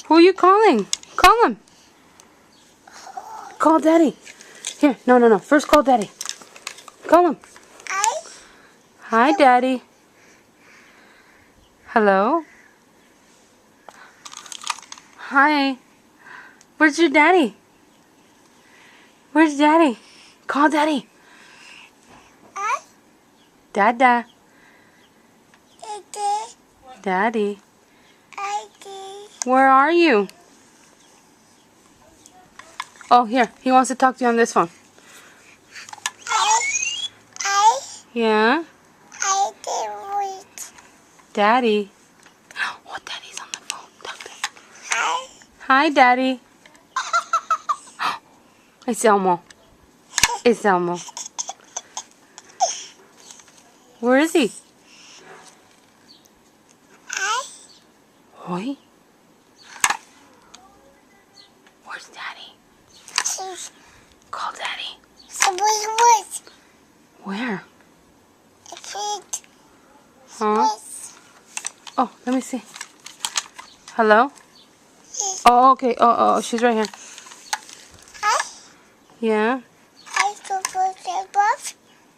Who are you calling? Call him. Call Daddy. Here, no. First call Daddy. Call him. Hi, Daddy. Hello? Hi. Where's your daddy? Where's Daddy? Call Daddy. Dada. Daddy. Where are you? Oh, here. He wants to talk to you on this phone. Yeah? Daddy. Oh, Daddy's on the phone. Talk to him. Hi, Daddy. It's Elmo. It's Elmo. Where is he? Hoi? Where's Daddy? Call Daddy. Where? Huh? Oh, let me see. Hello? Oh, okay. Oh, she's right here. Yeah?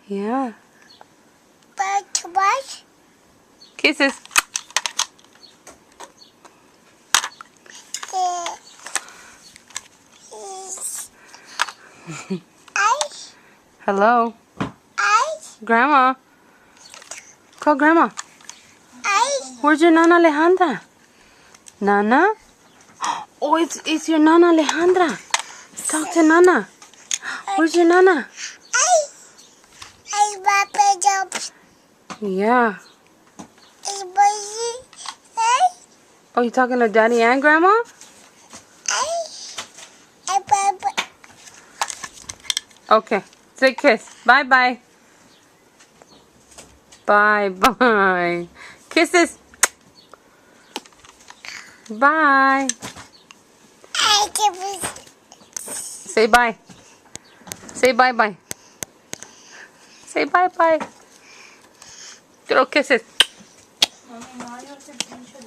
Yeah. Kisses. Hello? Grandma? Call Grandma. Where's your Nana Alejandra? Nana? Oh, it's your Nana Alejandra. Talk to Nana. Where's your Nana? Yeah. Oh, you talking to Daddy and Grandma? Okay. Say kiss. Bye-bye. Bye-bye. Kisses. Bye. Say bye. Say bye-bye. Say bye-bye. Throw kisses.